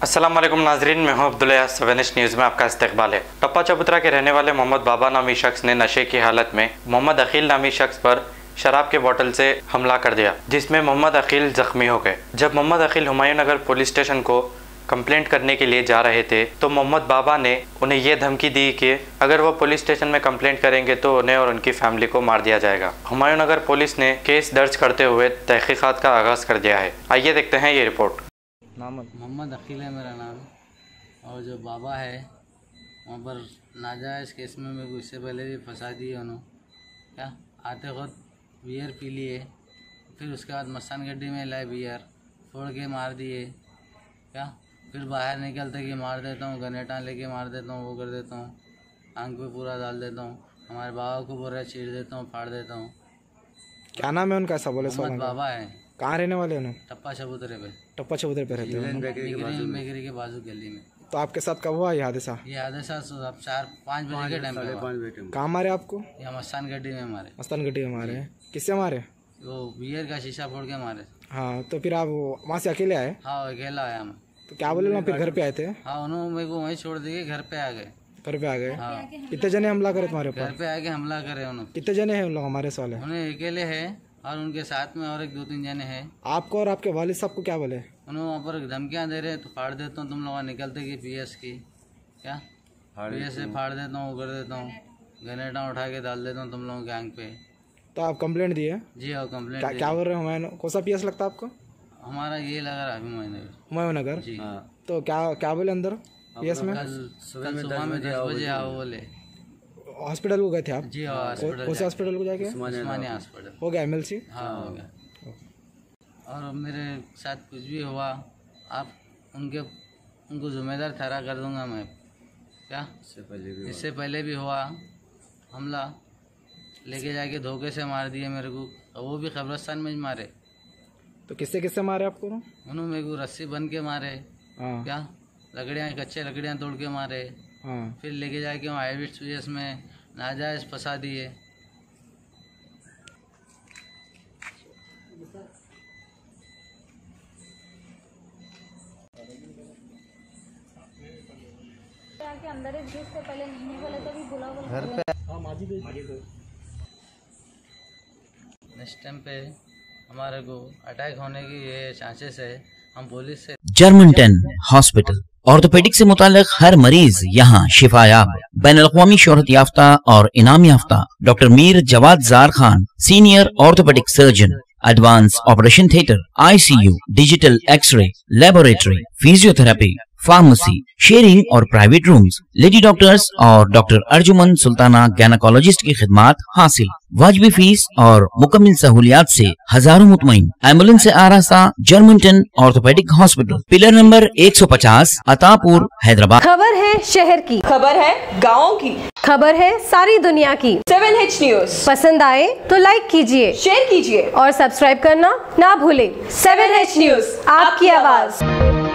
अस्सलाम वालेकुम नाजरीन, मैं हूं अब्दुल्ला। 7H न्यूज़ में आपका इस्तकबाल है। टप्पा चबूतरा के रहने वाले मोहम्मद बाबा नामी शख्स ने नशे की हालत में मोहम्मद अकील नामी शख्स पर शराब के बोतल से हमला कर दिया, जिसमें मोहम्मद अकील जख्मी हो गए। जब मोहम्मद अकील हुमायूं नगर पुलिस स्टेशन को कंप्लेंट करने के लिए जा रहे थे तो मोहम्मद बाबा ने उन्हें यह धमकी दी कि अगर वो पुलिस स्टेशन में कंप्लेंट करेंगे तो उन्हें और उनकी फैमिली को मार दिया जाएगा। हुमायूं नगर पुलिस ने केस दर्ज करते हुए तहकीकात का आगाज़ कर दिया है। आइए देखते हैं ये रिपोर्ट। मोहम्मद अकील है मेरा नाम, और जो बाबा है वहाँ पर नाजायज़ केस में मेरे को इससे पहले भी फंसा दिए उन्होंने। क्या आते वक्त बियर पी लिए, फिर उसके बाद मसान गड्डी में लाए बियर फोड़ के मार दिए। क्या फिर बाहर निकलते कि मार देता हूँ, गनेटा लेके मार देता हूँ, वो कर देता हूँ, आंख पे पूरा डाल देता हूँ, हमारे बाबा को पूरा चीर देता हूँ, फाड़ देता हूँ। क्या नाम है उनका? ऐसा बोले। मोहम्मद बाबा है। कहाँ रहने वाले हैं? टप्पा चबूतरे पे। टप्पा चबूतरे पे रहते हैं, बेकरी के बाजू गली में। तो आपके साथ कब हुआ ये हादसा? ये हादसा 4-5 बजे के टाइम पे। कहाँ मारे आपको? ये मस्तान गड्डी में मारे। मस्तान गड्डी में मारे? किससे मारे? वो बियर का शीशा फोड़ के मारे। हाँ, तो फिर आप वहाँ से अकेले आए? हाँ अकेला आया मैं। तो क्या बोले ना, फिर घर पे आए थे? हाँ, उन्होंने मेरे को वहीं छोड़ दिए, घर पे आ गए। घर पे आ गए? हाँ। कितने जने हमला करे तुम्हारे ऊपर? घर पे आके हमला करे उन्होंने। कितने जने हैं उन लोग हमारे साले? उन्हें अकेले है और उनके साथ में और 2-3 जने हैं। आपको और आपके वालिद साहब को क्या बोले? उन्होंने वहाँ पर धमकियाँ दे रहे तो फाड़ देता हूँ तुम लोग निकलते कि PS की। क्या PS से फाड़ देता हूँ, वो कर देता हूँ, गनेटा उठा के डाल देता हूँ तुम लोगों के आंख पे। तो आप कंप्लेंट दिए? जी हाँ, कंप्लेंट। क्या बोल रहे हो? हुमायूं कौन सा PS लगता है आपको? हमारा ये लगा रहा अभी हुमायूं नगर। जी। तो क्या बोले अंदर PS में? कल सुबह में 10 बजे आओ बोले। हॉस्पिटल को गए थे आप? जी हाँ, हॉस्पिटल। कौन से हॉस्पिटल को जाके? उस्मानिया हॉस्पिटल। हो गया MLC? हाँ हो गया। और मेरे साथ कुछ भी हुआ आप उनको जिम्मेदार ठहरा कर दूंगा मैं। क्या इससे पहले भी हुआ हमला, लेके जाके धोखे से मार दिए मेरे को, और वो भी कब्रिस्तान में मारे। तो किससे मारे आपको? उन्होंने मेरे को रस्सी बन के मारे। हाँ। क्या कच्चे लकड़ियाँ तोड़ के मारे। हाँ। फिर लेके जाके वहाँ IVS में नाजायज़ फंसा दिए। अंदर से पहले नहीं बोले तो भी बुला घर पे। नेक्स्ट टाइम पे हमारे को अटैक होने की ये चांसेस है। हम पुलिस से जर्मनटन हॉस्पिटल ऑर्थोपेडिक से मुताल्लिक हर मरीज यहाँ शिफायाब। बैनुल-अक़वामी शोहरत याफ्ता और इनाम याफ्ता doctor Mir Jawad Zar Khan, senior orthopaedic surgeon, advance operation theatre, ICU, digital x-ray, laboratory, physiotherapy, pharmacy, sharing और प्राइवेट रूम्स, लेडी डॉक्टर्स और डॉक्टर अर्जुमन सुल्ताना गायनेकोलॉजिस्ट की खिदमात हासिल। वाजिबी फीस और मुकम्मल सहूलियात से हजारों मुतमईन। एम्बुलेंस से आरास्ता Germanton orthopaedic hospital, pillar number 150, Attapur, Hyderabad. खबर है शहर की, खबर है गाँव की, खबर है सारी दुनिया की। 7H न्यूज़ पसंद आए तो लाइक कीजिए, शेयर कीजिए और सब्सक्राइब करना ना भूले। 7H न्यूज़, आपकी आवाज।